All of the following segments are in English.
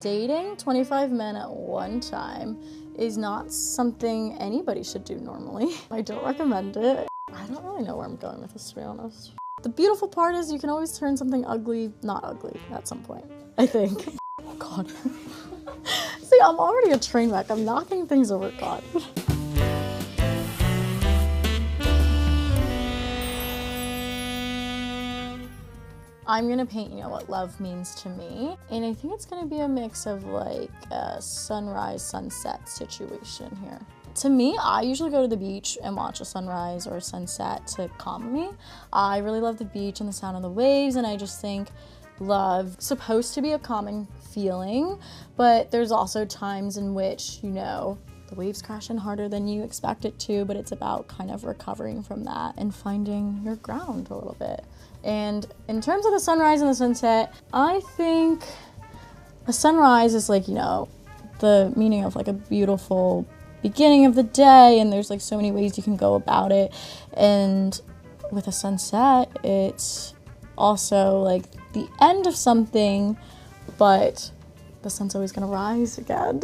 Dating 25 men at one time is not something anybody should do normally. I don't recommend it. I don't really know where I'm going with this, to be honest. The beautiful part is you can always turn something ugly not ugly at some point, I think. Oh God. See, I'm already a train wreck. I'm knocking things over, God. I'm gonna paint, what love means to me. And I think it's gonna be a mix of like a sunrise, sunset situation here. To me, I usually go to the beach and watch a sunrise or a sunset to calm me. I really love the beach and the sound of the waves, and I just think love's supposed to be a calming feeling, but there's also times in which, the waves crash in harder than you expect it to, but it's about kind of recovering from that and finding your ground a little bit. And in terms of the sunrise and the sunset, I think a sunrise is like, the meaning of like a beautiful beginning of the day, and there's like so many ways you can go about it. And with a sunset, it's also like the end of something, but the sun's always gonna rise again.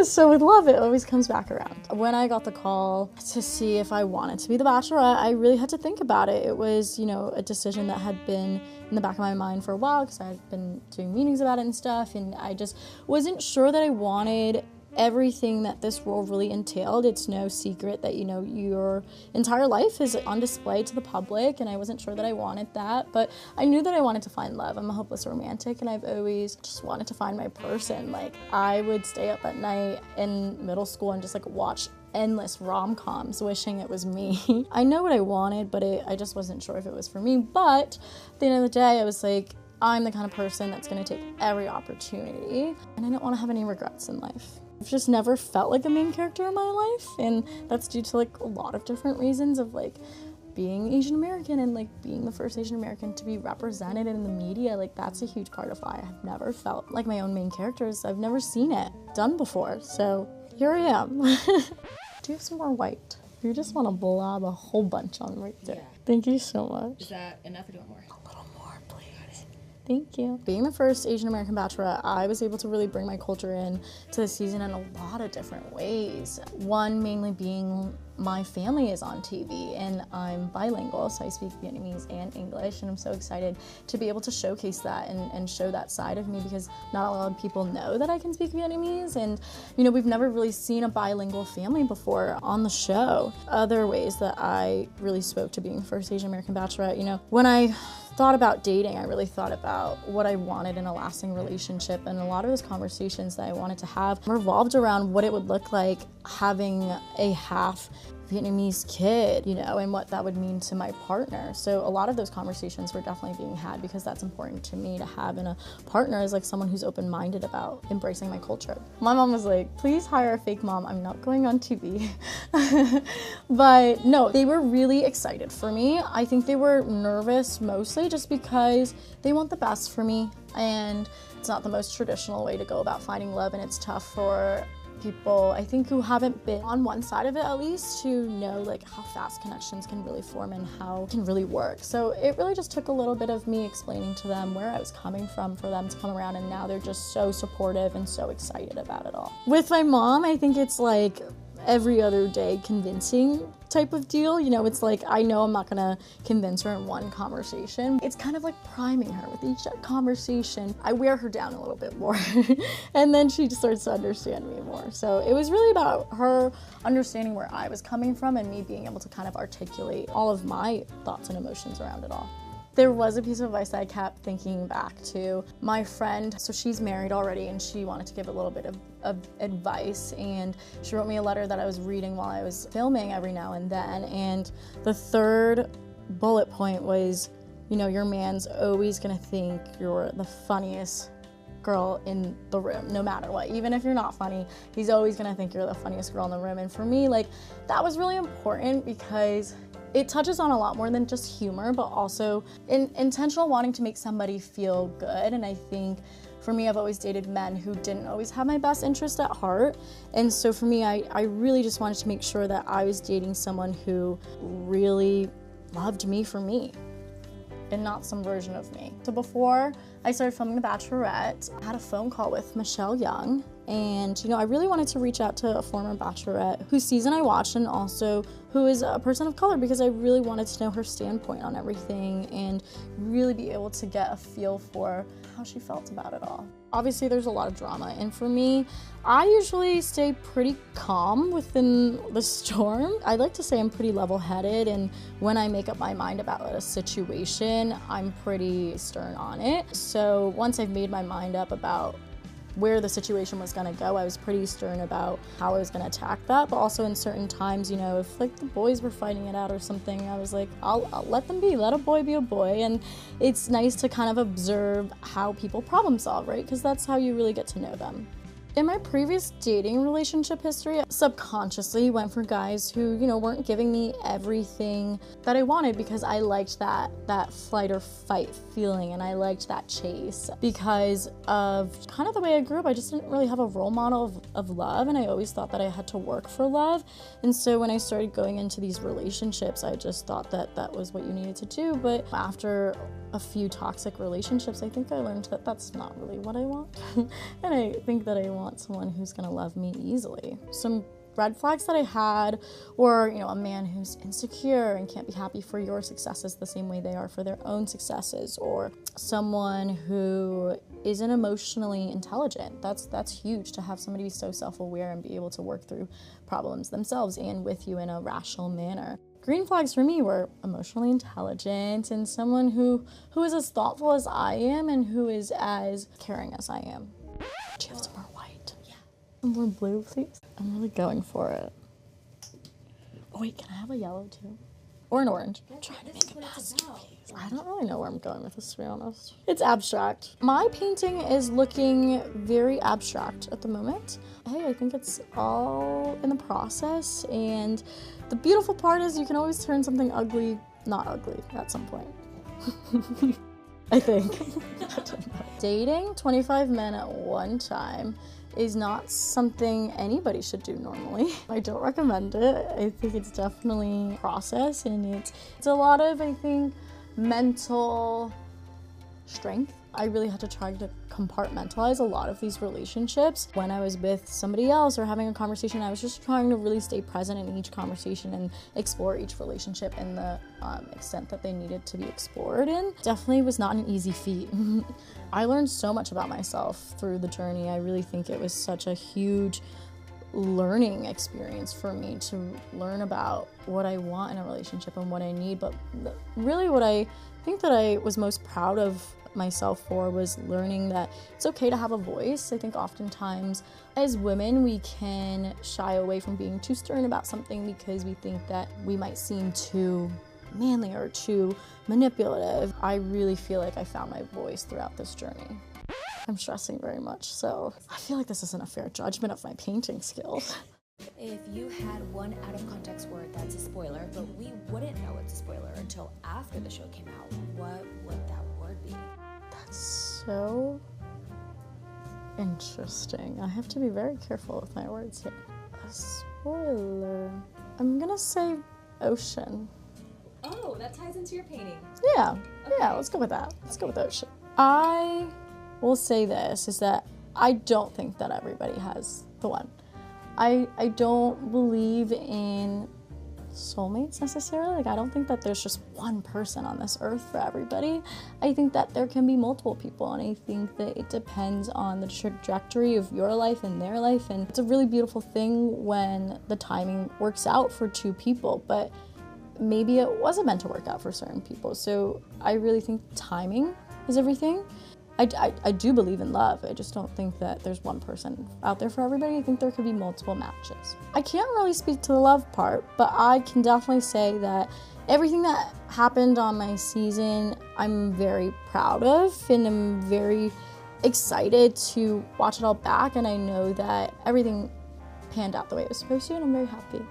So with love, it always comes back around. When I got the call to see if I wanted to be the Bachelorette, I really had to think about it. It was, a decision that had been in the back of my mind for a while because I had been doing meetings about it and stuff, and I just wasn't sure that I wanted everything that this role really entailed. It's no secret that, your entire life is on display to the public, and I wasn't sure that I wanted that, but I knew that I wanted to find love. I'm a hopeless romantic, and I've always just wanted to find my person. Like, I would stay up at night in middle school and just like watch endless rom-coms wishing it was me. I know what I wanted, but I just wasn't sure if it was for me. But at the end of the day, I was like, I'm the kind of person that's gonna take every opportunity, and I don't wanna have any regrets in life. I've just never felt like a main character in my life, and that's due to like a lot of different reasons of like being Asian American and like being the first Asian American to be represented in the media. Like, that's a huge part of why I've never felt like my own main characters. I've never seen it done before, so here I am. Do you have some more white? You just want to blob a whole bunch on right there. Yeah. Thank you so much. Is that enough or do you want more? A little more, please. Thank you. Being the first Asian American Bachelorette, I was able to really bring my culture in to the season in a lot of different ways. One mainly being my family is on TV, and I'm bilingual, so I speak Vietnamese and English, and I'm so excited to be able to showcase that and show that side of me, because not a lot of people know that I can speak Vietnamese, and we've never really seen a bilingual family before on the show. Other ways that I really spoke to being the first Asian American Bachelorette, when I thought about dating, I really thought about what I wanted in a lasting relationship, and a lot of those conversations that I wanted to have revolved around what it would look like having a half Vietnamese kid, and what that would mean to my partner. So a lot of those conversations were definitely being had, because that's important to me to have in a partner, is like someone who's open-minded about embracing my culture. My mom was like, please hire a fake mom. I'm not going on TV. But no, they were really excited for me. I think they were nervous mostly just because they want the best for me, and it's not the most traditional way to go about finding love, and it's tough for people, I think, who haven't been on one side of it at least, to know like how fast connections can really form and how it can really work. So it really just took a little bit of me explaining to them where I was coming from for them to come around, and now they're just so supportive and so excited about it all. With my mom, I think it's like every other day convincing type of deal. It's like, I know I'm not gonna convince her in one conversation. It's kind of like priming her with each conversation. I wear her down a little bit more and then she just starts to understand me more. So it was really about her understanding where I was coming from, and me being able to kind of articulate all of my thoughts and emotions around it all. There was a piece of advice that I kept thinking back to. My friend, so she's married already, and she wanted to give a little bit of advice, and she wrote me a letter that I was reading while I was filming every now and then, and the third bullet point was, your man's always gonna think you're the funniest girl in the room, no matter what. Even if you're not funny, he's always gonna think you're the funniest girl in the room. And for me, like, that was really important, because it touches on a lot more than just humor, but also intentional wanting to make somebody feel good. And I think for me, I've always dated men who didn't always have my best interest at heart. And so for me, I really just wanted to make sure that I was dating someone who really loved me for me. and not some version of me. So before I started filming The Bachelorette, I had a phone call with Michelle Young, and I really wanted to reach out to a former Bachelorette whose season I watched, and also who is a person of color, because I really wanted to know her standpoint on everything and really be able to get a feel for how she felt about it all. Obviously there's a lot of drama, and for me, I usually stay pretty calm within the storm. I like to say I'm pretty level-headed, and when I make up my mind about a situation, I'm pretty stern on it. So once I've made my mind up about where the situation was gonna go, I was pretty stern about how I was gonna attack that. But also in certain times, if like the boys were fighting it out or something, I was like, I'll let them be, let a boy be a boy. And it's nice to kind of observe how people problem solve, right? Because that's how you really get to know them. In my previous dating relationship history, I subconsciously went for guys who, weren't giving me everything that I wanted, because I liked that flight or fight feeling, and I liked that chase. Because of kind of the way I grew up, I just didn't really have a role model of love, and I always thought that I had to work for love. And so when I started going into these relationships, I just thought that that was what you needed to do. But after a few toxic relationships, I think I learned that that's not really what I want. And I think that I want someone who's gonna love me easily. Some red flags that I had were, a man who's insecure and can't be happy for your successes the same way they are for their own successes, or someone who isn't emotionally intelligent. That's huge, to have somebody be so self-aware and be able to work through problems themselves and with you in a rational manner. Green flags for me were emotionally intelligent and someone who is as thoughtful as I am and who is as caring as I am. Do you have some more white? Yeah. Some more blue, please? I'm really going for it. Oh wait, can I have a yellow too? Or an orange? I'm trying to make a masterpiece. I don't really know where I'm going with this, to be honest. It's abstract. My painting is looking very abstract at the moment. Hey, I think it's all in the process, and the beautiful part is you can always turn something ugly not ugly at some point. I think. Dating 25 men at one time is not something anybody should do normally. I don't recommend it. I think it's definitely a process, and it's a lot of, I think, mental strength. I really had to try to compartmentalize a lot of these relationships. When I was with somebody else or having a conversation, I was just trying to really stay present in each conversation and explore each relationship in the extent that they needed to be explored in. Definitely was not an easy feat. I learned so much about myself through the journey. I really think it was such a huge learning experience for me to learn about what I want in a relationship and what I need. But really what I think that I was most proud of myself for was learning that it's okay to have a voice. I think oftentimes as women we can shy away from being too stern about something because we think that we might seem too manly or too manipulative. I really feel like I found my voice throughout this journey. I'm stressing very much, so I feel like this isn't a fair judgment of my painting skills. If you had one out of context word that's a spoiler, but we wouldn't know it's a spoiler until after the show came out, what would that word be? That's so interesting. I have to be very careful with my words here. A spoiler. I'm gonna say ocean. Oh, that ties into your painting. Yeah, okay. Yeah, let's go with that. Let's go with ocean. I will say this, is that I don't think that everybody has the one. I don't believe in soulmates necessarily. Like, I don't think that there's just one person on this earth for everybody. I think that there can be multiple people, and I think that it depends on the trajectory of your life and their life, and it's a really beautiful thing when the timing works out for two people, but maybe it wasn't meant to work out for certain people. So I really think timing is everything. I do believe in love. I just don't think that there's one person out there for everybody. I think there could be multiple matches. I can't really speak to the love part, but I can definitely say that everything that happened on my season, I'm very proud of, and I'm very excited to watch it all back, and I know that everything panned out the way it was supposed to, and I'm very happy.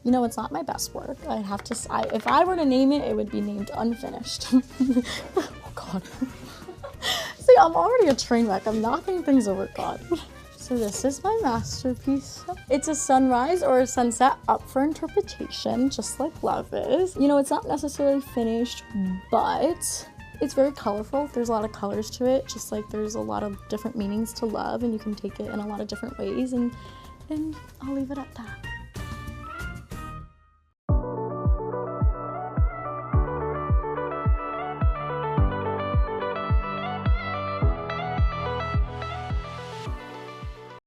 You know, it's not my best work. I'd have to, if I were to name it, it would be named Unfinished. Oh God. See, I'm already a train wreck. I'm knocking things over, God. So this is my masterpiece. It's a sunrise or a sunset up for interpretation, just like love is. You know, it's not necessarily finished, but it's very colorful. There's a lot of colors to it, just like there's a lot of different meanings to love, and you can take it in a lot of different ways, and I'll leave it at that.